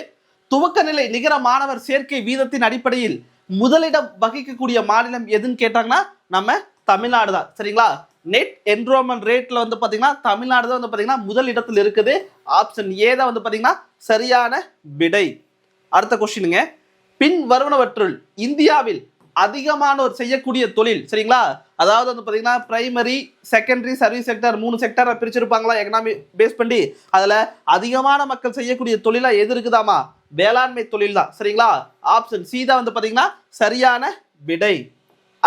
துவக்க நிலை நிகர மாணவர் சேர்க்கை வீதத்தின் அடிப்படையில் முதலிடம் வகிக்கக்கூடிய மாநிலம் எதுன்னு கேட்டாங்கன்னா நம்ம தமிழ்நாடு தான் சரிங்களா. நெட் என்ரோல்மெண்ட் ரேட்ல வந்து பாத்தீங்கன்னா தமிழ்நாடு தான் வந்து பாத்தீங்கன்னா முதல் இடத்தில் இருக்குது. ஆப்ஷன் ஏ தான் வந்து பாத்தீங்கன்னா சரியான விடை. அடுத்த கொஸ்டினுங்க, பின் வருவனவற்றுள் இந்தியாவில் அதிகமானோர் செய்யக்கூடிய தொழில் சரிங்களா. அதாவது வந்து பாத்தீங்கன்னா பிரைமரி, செகண்டரி, சர்வீஸ் செக்டர் 3 செக்டரை பிரிச்சிருப்பாங்களா எக்கனாமி பேஸ் பண்ணி. அதுல அதிகமான மக்கள் செய்யக்கூடிய தொழிலா எது இருக்குதாமா, வேளாண்மை தொழில் தான் சரிங்களா. ஆப்ஷன் சி தான் வந்து பாத்தீங்கன்னா சரியான விடை.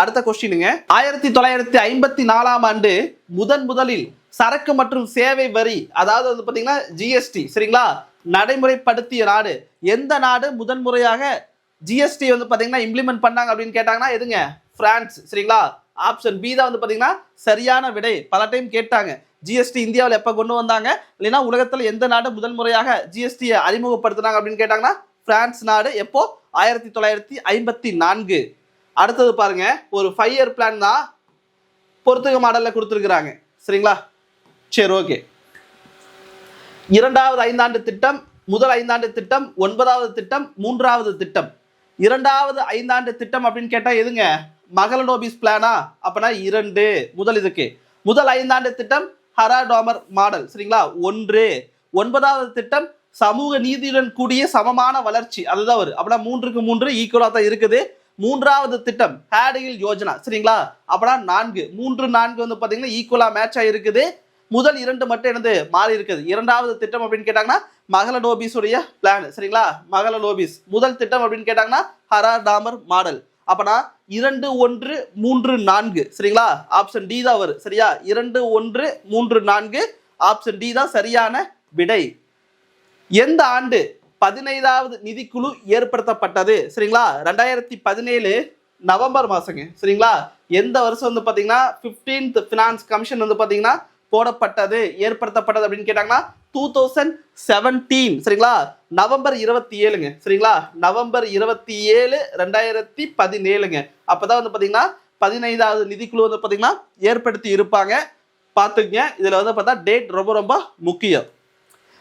அடுத்த கொஸ்டினுங்க, 1954 ஆண்டு முதலில் சரக்கு மற்றும் சேவை வரி அதாவது வந்து பாத்தீங்கன்னா ஜிஎஸ்டி சரிங்களா நடைமுறைப்படுத்திய நாடு எந்த நாடு? முதன்முறையாக ஜிஎஸ்டி வந்து பாத்தீங்கன்னா இம்ப்ளிமெண்ட் பண்ணாங்க அப்படின்னு கேட்டாங்கன்னா எதுங்க, பிரான்ஸ் சரிங்களா. ஆப்ஷன் பி தான் வந்து பாத்தீங்கன்னா சரியான விடை. பல டைம் கேட்டாங்க ஜிஎஸ்டி இந்தியாவில் எப்ப கொண்டு வந்தாங்க, இல்லைன்னா உலகத்துல எந்த நாடு முதல் முறையாக ஜிஎஸ்டி அறிமுகப்படுத்தினாங்க அப்படின்னு கேட்டாங்கன்னா பிரான்ஸ் நாடு. எப்போ, 1954. அடுத்தது பாருங்க, ஒரு 5-year பிளான் தான் பொறுத்துக மாடல்ல கொடுத்துருக்குறாங்க சரிங்களா. சரி ஓகே, 2வது ஐந்தாண்டு திட்டம், முதல் ஐந்தாண்டு திட்டம், 9வது திட்டம், 3வது திட்டம். 2வது ஐந்தாண்டு திட்டம் அப்படின்னு கேட்டா எதுங்க, மகளனோபிஸ் பிளானா, அப்பனா 2. முதல் இதுக்கு முதல் ஐந்தாண்டு திட்டம் ஹராடோமர் மாடல் சரிங்களா 1. 9வது திட்டம் சமூக நீதியுடன் கூடிய சமமான வளர்ச்சி, அதுதான் வரும். அப்படின்னா 3க்கு 3 ஈக்குவலா தான் இருக்குது. மூன்றாவது திட்டம் ஹேடில் யோஜனா சரிங்களா. அப்பனா 4 3 4 வந்து பாத்தீங்கன்னா ஈக்குவலா மேட்ச் ஆயிருக்குது. முதல் 2 மட்டும் என்னது மாறி இருக்குது. இரண்டாவது திட்டம் அப்படின்னு கேட்டாங்கன்னா மகளநோபிஸ் உடைய பிளான் சரிங்களா. மகளநோபிஸ் முதல் திட்டம் அப்படின்னு கேட்டாங்கன்னா ஹராடாமர் மாடல். அப்பனா 2 1 3 4 சரிங்களா. ஆப்ஷன் டி தான் வரும் சரியா. 2 1 3 4 ஆப்ஷன் டி தான் சரியான விடை. எந்த ஆண்டு 15வது நிதிக்குழு ஏற்படுத்தப்பட்டது சரிங்களா. 2017 நவம்பர் மாசங்க சரிங்களா. எந்த வருஷம் வந்து பாத்தீங்கன்னா 15th ஃபினான்ஸ் கமிஷன் வந்து பாத்தீங்கன்னா போடப்பட்டது ஏற்படுத்தப்பட்டது அப்படின்னு கேட்டாங்கன்னா 2017 சரிங்களா. நவம்பர் 27ங்க சரிங்களா. நவம்பர் 27 2017ங்க. அப்பதான் வந்து பாத்தீங்கன்னா 15வது நிதிக்குழு வந்து பாத்தீங்கன்னா ஏற்படுத்தி இருப்பாங்க. பாத்துங்க இதுல வந்து பார்த்தா டேட் ரொம்ப ரொம்ப முக்கியம்.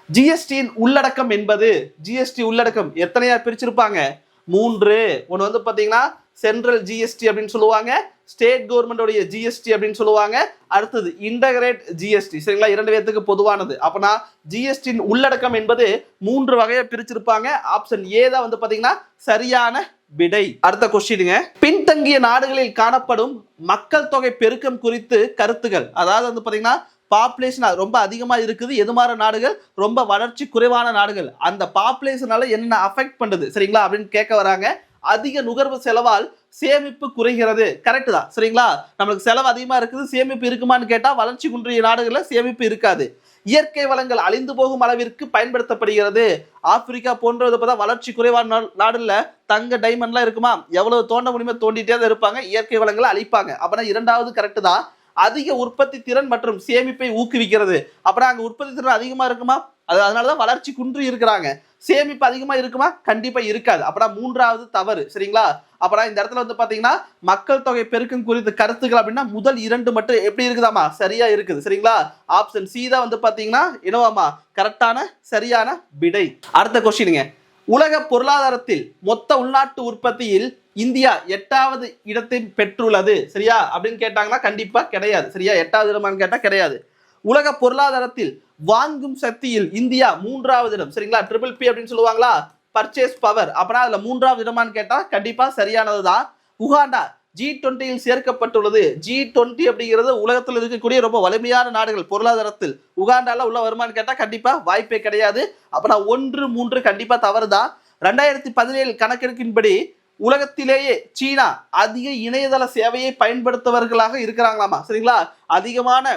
ஜிஎஸ்டியின் உள்ளடக்கம் என்பது ஜிஎஸ்டி உள்ளடக்கம் எத்தனையா பிரிச்சிருப்பாங்க 3. ஒன்று வந்து பாத்தீங்கன்னா சென்ட்ரல் ஜிஎஸ்டி அப்படின்னு சொல்லுவாங்க, ஸ்டேட் கவர்மெண்டோடைய ஜிஎஸ்டி அப்படின்னு சொல்லுவாங்க, அடுத்தது இன்டகிரேட் ஜிஎஸ்டி சரிங்களா. 2 பேருக்கு பொதுவானது. அப்பனா ஜிஎஸ்டியின் உள்ளடக்கம் என்பது 3 வகையை பிரிச்சிருப்பாங்க. ஆப்ஷன் ஏ தான் வந்து பாத்தீங்கன்னா சரியான விடை. அடுத்த கொஸ்டினுங்க, பின்தங்கிய நாடுகளில் காணப்படும் மக்கள் தொகை பெருக்கம் குறித்து கருத்துகள். அதாவது வந்து பாத்தீங்கன்னா பாப்புலேஷன் ரொம்ப அதிகமா இருக்குது எது மாதிரி நாடுகள், ரொம்ப வளர்ச்சி குறைவான நாடுகள், அந்த பாப்புலேஷனால என்ன அஃபெக்ட் பண்ணுது சரிங்களா அப்படின்னு கேட்க வராங்க. அதிக நுகர்வு செலவால் சேமிப்பு குறைகிறது. கரெக்ட் தான் சரிங்களா. நம்மளுக்கு செலவு அதிகமா இருக்குது, சேமிப்பு இருக்குமான்னு கேட்டா வளர்ச்சி குன்றிய நாடுகள்ல சேமிப்பு இருக்காது. இயற்கை வளங்கள் அழிந்து போகும் அளவிற்கு பயன்படுத்தப்படுகிறது. ஆப்பிரிக்கா போன்றது வளர்ச்சி குறைவான நாடுல தங்க டைமண்ட்லாம் இருக்குமா, எவ்வளவு தோண்ட முடியுமோ தோண்டிட்டே தான் இருப்பாங்க, இயற்கை வளங்களை அழிப்பாங்க. அப்பனா இரண்டாவது கரெக்ட் தான். அதிக உற்பத்தி திறன் மற்றும் சேமிப்பை ஊக்குவிக்கிறது. அப்புறம் அங்க உற்பத்தி திறன் அதிகமா இருக்குமா, அதனாலதான் வளர்ச்சி குன்றி இருக்கிறாங்க. சேமிப்பு அதிகமா இருக்குமா, கண்டிப்பா இருக்காது. அப்புறம் மூன்றாவது தவறு சரிங்களா. அப்புறம் இந்த இடத்துல வந்து பாத்தீங்கன்னா மக்கள் தொகை பெருக்கம் குறித்த கருத்துக்கள் அப்படின்னா முதல் 2 மட்டும் எப்படி இருக்குதாமா சரியா இருக்குது சரிங்களா. ஆப்ஷன் சி தான் வந்து பாத்தீங்கன்னா என்னவாமா கரெக்டான சரியான விடை. அடுத்த கொஸ்டினுங்க, உலக பொருளாதாரத்தில் மொத்த உள்நாட்டு உற்பத்தியில் இந்தியா 8வது இடத்தை பெற்றுள்ளது சரியா அப்படின்னு கேட்டாங்கன்னா கண்டிப்பா கிடையாது சரியா. 8வது இடமான்னு கேட்டா கிடையாது. உலக பொருளாதாரத்தில் வாங்கும் சக்தியில் இந்தியா 3வது இடம் சரிங்களா. ட்ரிபிள் பி அப்படின்னு சொல்லுவாங்களா, பர்ச்சேஸ் பவர். அப்படின்னா அதுல 3வது இடமான்னு கேட்டா கண்டிப்பா சரியானதுதான். உகாண்டா G20 சேர்க்கப்பட்டுள்ளது. G20 அப்படிங்கிறது உலகத்தில் இருக்கக்கூடிய ரொம்ப வலிமையான நாடுகள் பொருளாதாரத்தில். உகாண்டால உள்ள வருமானு கேட்டா கண்டிப்பா வாய்ப்பே கிடையாது. அப்ப 1 3 கண்டிப்பா தவறுதான். 2017 கணக்கெடுப்பின்படி உலகத்திலேயே சீனா அதிக இணையதள சேவையை பயன்படுத்துவர்களாக இருக்கிறாங்களாமா சரிங்களா. அதிகமான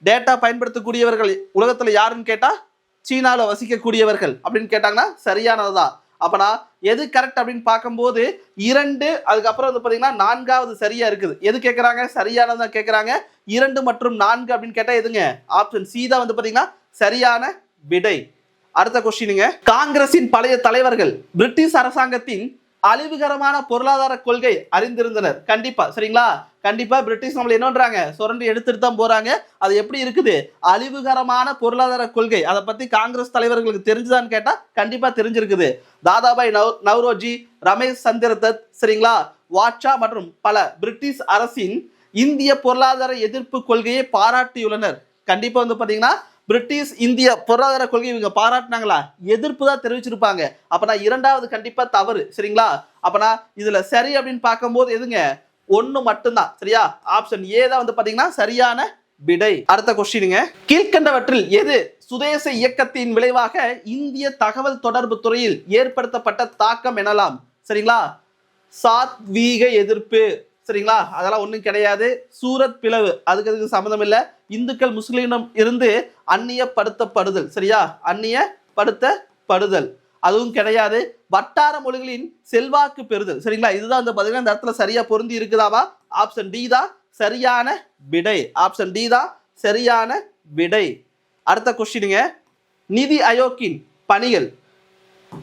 டேட்டா பயன்படுத்தக்கூடியவர்கள் உலகத்துல யாருன்னு கேட்டா சீனால வசிக்கக்கூடியவர்கள் அப்படின்னு கேட்டாங்கன்னா சரியானதுதான். அப்பனா எது கரெக்ட் அப்படின்னு பார்க்கும்போது 2, அதுக்கப்புறம் வந்து பாத்தீங்கன்னா 4வது சரியா இருக்குது. எது கேட்கறாங்க, சரியானதான் கேட்கறாங்க. 2 மற்றும் 4 அப்படின்னு கேட்டா எதுங்க, ஆப்ஷன் சி தான் வந்து பாத்தீங்கன்னா சரியான விடை. அடுத்த கொஸ்டினுங்க, காங்கிரசின் பழைய தலைவர்கள் பிரிட்டிஷ் அரசாங்கத்தின் அழிவுகரமான பொருளாதார கொள்கை அறிந்திருந்தனர். கண்டிப்பா சரிங்களா. கண்டிப்பா பிரிட்டிஷ் நம்மள என்னன்றாங்க சுரண்டி எடுத்துட்டு தான் போறாங்க. அது எப்படி இருக்குது, அழிவுகரமான பொருளாதார கொள்கை. அதை பத்தி காங்கிரஸ் தலைவர்களுக்கு தெரிஞ்சுதான்னு கேட்டா கண்டிப்பா தெரிஞ்சிருக்குது. தாதாபாய் நவ்ரோஜி, ரமேஷ் சந்திர தத் சரிங்களா, வாட்சா மற்றும் பல பிரிட்டிஷ் அரசின் இந்திய பொருளாதார எதிர்ப்பு கொள்கையை பாராட்டியுள்ளனர். கண்டிப்பா வந்து பாத்தீங்கன்னா பிரிட்டிஷ் இந்திய பொருளாதார கொள்கை இவங்க பாராட்டினாங்களா, எதிர்ப்பு தான் தெரிவிச்சிருப்பாங்க. அப்பனா 2வது கண்டிப்பா தவறு சரிங்களா. அப்பனா இதுல சரி அப்படின்னு பார்க்கும்போது எதுங்க, 1 மட்டும்தான் சரியா. ஆப்ஷன் ஏ தான் வந்து பாத்தீங்கன்னா சரியான விடை. அடுத்த கொஸ்டினுங்க, கீழ்கண்டவற்றில் எது சுதேச இயக்கத்தின் விளைவாக இந்திய தகவல் தொடர்பு துறையில் ஏற்படுத்தப்பட்ட தாக்கம் எனலாம் சரிங்களா. சாத்வீக எதிர்ப்பு சரிங்களா, அதெல்லாம் ஒண்ணும் கிடையாது. சூரத் பிளவு அதுக்கு சம்மந்தம் இல்லை. இந்துக்கள் முஸ்லீமிடம் இருந்து அந்நியப்படுத்தப்படுதல் சரியா, அந்நியப்படுத்தப்படுதல் அதுவும் கிடையாது. வட்டார மொழிகளின் செல்வாக்கு பெறுதல் சரிங்களா, இதுதான் வந்து பாத்தீங்கன்னா இந்த இடத்துல சரியா பொருந்தி இருக்குதாவா. ஆப்ஷன் டி தான் சரியான விடை. ஆப்ஷன் டி தான் சரியான விடை. அடுத்த கொஸ்டினுங்க, நிதி ஆயோக்கின் பணிகள்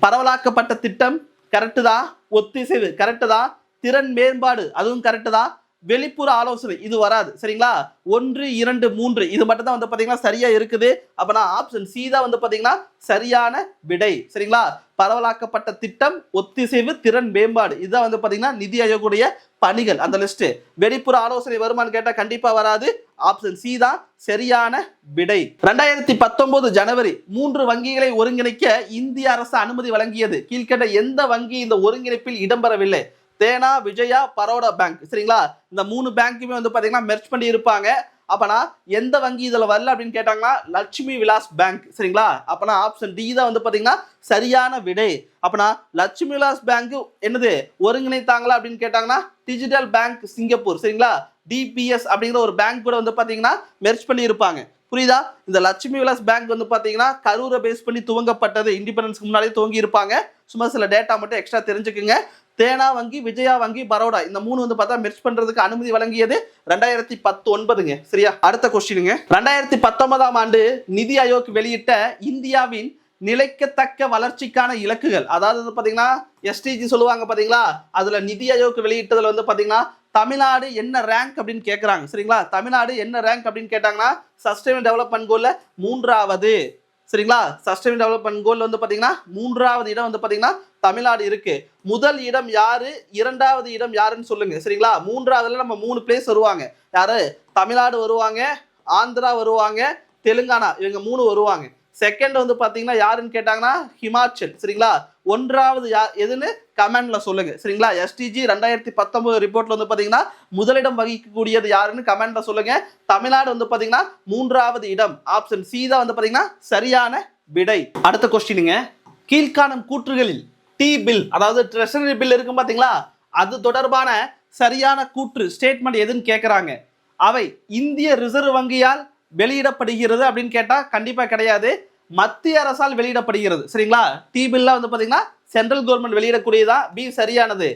பரவலாக்கப்பட்ட திட்டம் கரெக்டு தான். ஒத்திசைவு கரெக்டு தான். திறன் மேம்பாடு அதுவும் கரெக்டு தான். வெளிப்புற ஆலோசனை இது வராது சரிங்களா. 1 2 3 இது மட்டும் தான் வந்து பாத்தீங்கன்னா சரியா இருக்குது. அப்பனா ஆப்ஷன் சி தான் வந்து பாத்தீங்கன்னா சரியான விடை சரிங்களா. பரவலாக்கப்பட்ட திட்டம், ஒத்திசைவு, திறன் மேம்பாடு இதுதான் வந்து பாத்தீங்கன்னா நிதி ஆயோக்குடைய பணிகள் அந்த லிஸ்ட். வெளிப்புற ஆலோசனை வருமானு கேட்டா கண்டிப்பா வராது. ஆப்ஷன் சி தான் சரியான விடை. 2019 ஜனவரி 3 வங்கிகளை ஒருங்கிணைக்க இந்திய அரசு அனுமதி வழங்கியது. கீழ்கண்ட எந்த வங்கி இந்த ஒருங்கிணைப்பில் இடம்பெறவில்லை. தேனா, விஜயா, பரோடா பேங்க். சரிங்களா, இந்த 3 பேங்க்குமே வந்து பாத்தீங்கன்னா மெர்ஜ் பண்ணி இருப்பாங்க. அப்பனா எந்த வங்கி இதுல வரல அப்படின்னு கேட்டாங்கன்னா லட்சுமி விலாஸ் பேங்க். சரிங்களா, அப்பனா ஆப்ஷன் டி தான் வந்து பாத்தீங்கன்னா சரியான விடை. அப்பனா லட்சுமி விலாஸ் பேங்க் என்னது ஒருங்கிணைத்தாங்களா அப்படின்னு கேட்டாங்கன்னா டிஜிட்டல் பேங்க் சிங்கப்பூர். சரிங்களா, டிபிஎஸ் அப்படிங்கிற ஒரு பேங்க் கூட வந்து பாத்தீங்கன்னா மெர்ஜ் பண்ணி இருப்பாங்க. புரியுதா? இந்த லட்சுமி விலாஸ் பேங்க் வந்து பாத்தீங்கன்னா கரூரை பேஸ் பண்ணி துவங்கப்பட்டது. இண்டிபெண்டன்ஸ்க்கு முன்னாடியே துவங்கி இருப்பாங்க. சும்மா சில டேட்டா மட்டும் எக்ஸ்ட்ரா தெரிஞ்சுக்குங்க. தேனா வங்கி, விஜயா வங்கி, பரோடா இந்த 3 வந்து பார்த்தா மெர்ஜ் பண்றதுக்கு அனுமதி வழங்கியது 2019ங்க. சரியா, அடுத்த கொஸ்டினுங்க. 2019ஆம் ஆண்டு நிதி ஆயோக் வெளியிட்ட இந்தியாவின் நிலைக்கத்தக்க வளர்ச்சிக்கான இலக்குகள், அதாவது பாத்தீங்கன்னா எஸ்டிஜி சொல்லுவாங்க பாத்தீங்களா, அதுல நிதி ஆயோக் வெளியிட்டதுல வந்து பாத்தீங்கன்னா தமிழ்நாடு என்ன ரேங்க் அப்படின்னு கேட்கறாங்க. சரிங்களா, தமிழ்நாடு என்ன ரேங்க் அப்படின்னு கேட்டாங்கன்னா சஸ்டைனபிள் டெவலப்மெண்ட் கோல்ல 3வது. சரிங்களா, சஸ்டைனபிள் டெவலப்மெண்ட் கோல் வந்து பாத்தீங்கன்னா 3வது இடம் வந்து பாத்தீங்கன்னா தமிழ்நாடு இருக்கு. முதல் இடம் யாரு, 2வது இடம் யாருன்னு சொல்லுங்க. சரிங்களா, 3வதுல நம்ம 3 பிளேஸ் வருவாங்க. யாரு? தமிழ்நாடு வருவாங்க, ஆந்திரா வருவாங்க, தெலுங்கானா, இவங்க 3 வருவாங்க. செகண்ட் வந்து பாத்தீங்கன்னா யாருன்னு கேட்டாங்கன்னா ஹிமாச்சல். சரிங்களா, 1வது எதுன்னு கமெண்ட்ல சொல்லுங்க. சரிங்களா, எஸ்டிஜி 2019 ரிப்போர்ட்ல வந்து பாத்தீங்கன்னா முதலிடம் வகிக்கக்கூடியது யாருன்னு கமெண்ட்ல சொல்லுங்க. தமிழ்நாடு வந்து பாத்தீங்கன்னா 3வது இடம். ஆப்ஷன் சி தான் வந்து பாத்தீங்கன்னா சரியான விடை. அடுத்த கொஸ்டினுங்க. கீழ்காணும் கூற்றுகளில் டி பில், அதாவது ட்ரெஷரி பில் இருக்கும் பாத்தீங்களா, அது தொடர்பான சரியான கூற்று ஸ்டேட்மெண்ட் எதுன்னு கேட்கறாங்க. அவை இந்திய ரிசர்வ் வங்கியால் வெளியிடப்படுகிறது அப்படின்னு கேட்டா கண்டிப்பா கிடையாது, மத்திய அரசால் வெளியிடப்படுகிறது. சரிங்களா, டி பில்ல வந்து பாத்தீங்கன்னா சென்ட்ரல் கவர்மெண்ட் வெளியிடக்கூடியதா, பி சரியானது.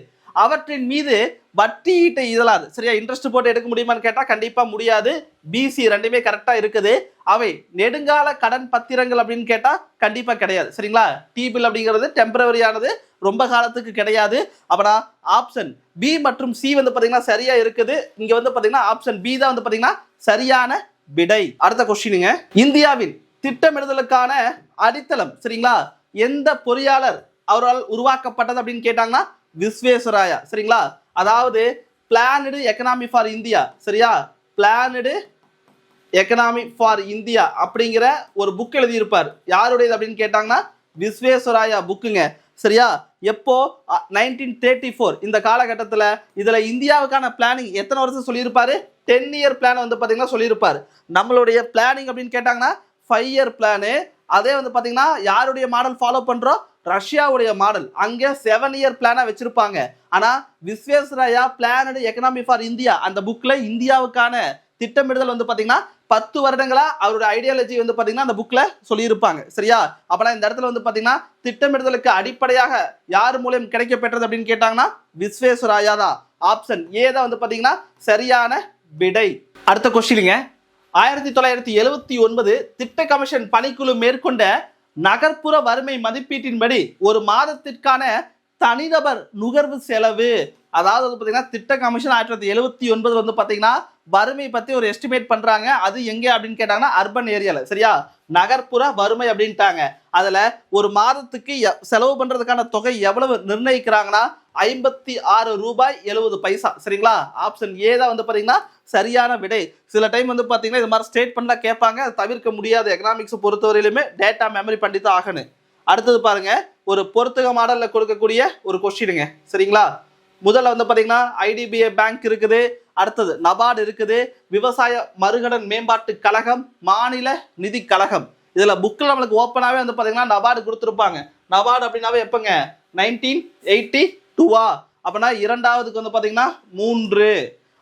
அவற்றின் மீது வட்டி ஈட்ட இயலாது. சரியா, இன்ட்ரெஸ்ட் போட்டு எடுக்க முடியுமான்னு கேட்டா கண்டிப்பா முடியாது, பிசி ரெண்டுமே கரெக்டா இருக்குது. அவை நெடுங்கால கடன் பத்திரங்கள் அப்படின்னு கேட்டா கண்டிப்பா கிடையாது. சரிங்களா, டி பில் அப்படிங்கிறது டெம்பரவரியானது, ரொம்ப காலத்துக்கு கிடையாது. அப்பனா ஆப்ஷன் பி மற்றும் சி வந்து பாத்தீங்கன்னா சரியா இருக்குது. இங்க வந்து பாத்தீங்கன்னா ஆப்ஷன் பி தான் வந்து பாத்தீங்கன்னா சரியான விடை. அடுத்த கொஸ்டினுங்க. இந்தியாவின் திட்டமிடுதலுக்கான அடித்தளம் சரிங்களா எந்த பொறியாளர் அவரால் உருவாக்கப்பட்டது அப்படின்னு கேட்டாங்கன்னா விஸ்வேஸ்வராயா. சரிங்களா, அதாவது பிளானடு எக்கனாமி ஃபார் இந்தியா. சரியா, பிளானடு எக்கனாமி ஃபார் இந்தியா அப்படிங்கிற ஒரு புக் எழுதியிருப்பார். யாருடையது அப்படின்னு கேட்டாங்கன்னா விஸ்வேஸ்வராயா புக்குங்க. சரியா, எப்போ 1934 இந்த காலகட்டத்தில் இதுல இந்தியாவுக்கான பிளானிங் எத்தனை வருஷம் சொல்லியிருப்பாரு? 10 இயர் பிளான் வந்து பாத்தீங்கன்னா சொல்லியிருப்பாரு. நம்மளுடைய பிளானிங் அப்படின்னு கேட்டாங்கன்னா 5 இயர் பிளானு. அதே வந்து பாத்தீங்கன்னா யாருடைய மாடல் ஃபாலோ பண்றோம்? ரஷ்யாவுடைய மாடல். அங்க 7 இயர் பிளானா வச்சிருப்பாங்க. ஆனா Visvesvaraya planned economy for India அந்த புக்ல இந்தியாவுக்கான திட்டமிடுதல் வந்து பாத்தீங்கன்னா 10 வருடங்களா அவருடைய ஐடியாலஜி வந்து பாத்தீங்கன்னா அந்த புக்ல சொல்லியிருப்பாங்க. சரியா, அப்பனா இந்த இடத்துல வந்து பாத்தீங்கன்னா திட்டமிடுதலுக்கு அடிப்படையாக யார் மூலம் கிடைக்கப்பெற்றது அப்படின்னு கேட்டாங்கன்னா விஸ்வேஸ்வராயா தான். ஆப்ஷன் ஏ தான் வந்து பாத்தீங்கன்னா சரியான விடை. அடுத்த கொஸ்டினுங்க. 1979 திட்ட கமிஷன் பணிக்குழு மேற்கொண்ட நகர்ப்புற வறுமை மதிப்பீட்டின்படி ஒரு மாதத்திற்கான தனிநபர் நுகர்வு செலவு, அதாவது வந்து பாத்தீங்கன்னா திட்ட கமிஷன் 1979 வந்து பாத்தீங்கன்னா வறுமை பத்தி ஒரு எஸ்டிமேட் பண்றாங்க. அது எங்க அப்படின்னு கேட்டாங்கன்னா அர்பன் ஏரியால. சரியா, நகர்ப்புற வறுமை அப்படின்ட்டாங்க. அதுல ஒரு மாதத்துக்கு செலவு பண்றதுக்கான தொகை எவ்வளவு நிர்ணயிக்கிறாங்கன்னா 56 ரூபாய் 70 பைசா. சரிங்களா, ஆப்ஷன் ஏ தான் வந்து பாத்தீங்கன்னா சரியான விடை. சில டைம் வந்து பாத்தீங்கன்னா இது மாதிரி ஸ்டேட்மெண்ட்ல கேட்பாங்க, அதை தவிர்க்க முடியாது. எக்கனாமிக்ஸ் பொறுத்தவரையிலுமே டேட்டா மெமரி பண்ணி தான் ஆகணும். அடுத்தது பாருங்க, ஒரு பொறுத்துக மாடல்ல கொடுக்கக்கூடிய ஒரு கொஸ்டினுங்க. சரிங்களா, முதல்ல வந்து பாத்தீங்கன்னா ஐடிபிஐ பேங்க் இருக்குது, அடுத்தது நபார்டு இருக்குது, விவசாய மறுகடன் மேம்பாட்டு கழகம், மாநில நிதி கழகம். இதுல புக்ல நம்மளுக்கு ஓப்பனாவே வந்து பாத்தீங்கன்னா நபார்டு கொடுத்துருப்பாங்க. நபார்டு அப்படின்னாவே எப்பங்க 1982 அப்படின்னா இரண்டாவதுக்கு வந்து பாத்தீங்கன்னா 3.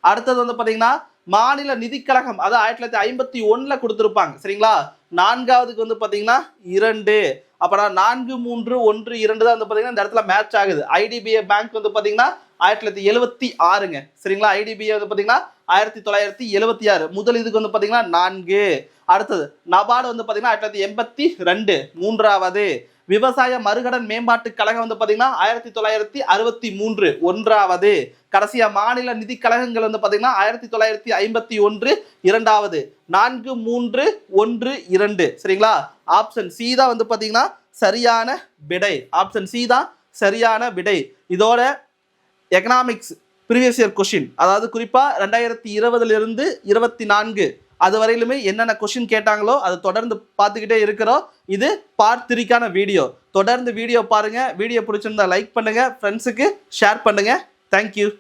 அடுத்தது வந்து பாத்தீங்கன்னா மாநில நிதி கழகம், அது 1951 கொடுத்துருப்பாங்க. சரிங்களா, நான்காவதுக்கு வந்து பாத்தீங்கன்னா 2. அப்புறம் 4, 3, 1, 2 தான் வந்து பாத்தீங்கன்னா இந்த இடத்துல மேட்ச் ஆகுது. ஐடிபிஐ பேங்க் வந்து பாத்தீங்கன்னா 1976ங்க. சரிங்களா, ஐடிபிஐ வந்து பாத்தீங்கன்னா 1976. முதல் இதுக்கு வந்து பாத்தீங்கன்னா 4. அடுத்தது நபார்டு வந்து பாத்தீங்கன்னா 1982 மூன்றாவது. விவசாய மறுகடன் மேம்பாட்டு கழகம் வந்து பாத்தீங்கன்னா 1963 ஒன்றாவது. கடைசியா மாநில நிதி கழகங்கள் வந்து பாத்தீங்கன்னா 1951 இரண்டாவது. 4, 3, 1, 2. சரிங்களா, ஆப்ஷன் சி தான் வந்து பாத்தீங்கன்னா சரியான விடை. ஆப்ஷன் சி தான் சரியான விடை. இதோட எக்கனாமிக்ஸ் ப்ரீவியஸ் இயர் கொஸ்டின், அதாவது குறிப்பா 2020 இருந்து 24 அது வரையிலுமே என்னென்ன கொஸ்டின் கேட்டாங்களோ அதை தொடர்ந்து பார்த்துக்கிட்டே இருக்கிறோம். இது பார்ட் 3க்கான வீடியோ. தொடர்ந்து வீடியோ பாருங்க. வீடியோ பிடிச்சிருந்தா லைக் பண்ணுங்க, ஃப்ரெண்ட்ஸுக்கு ஷேர் பண்ணுங்க. தேங்க்யூ.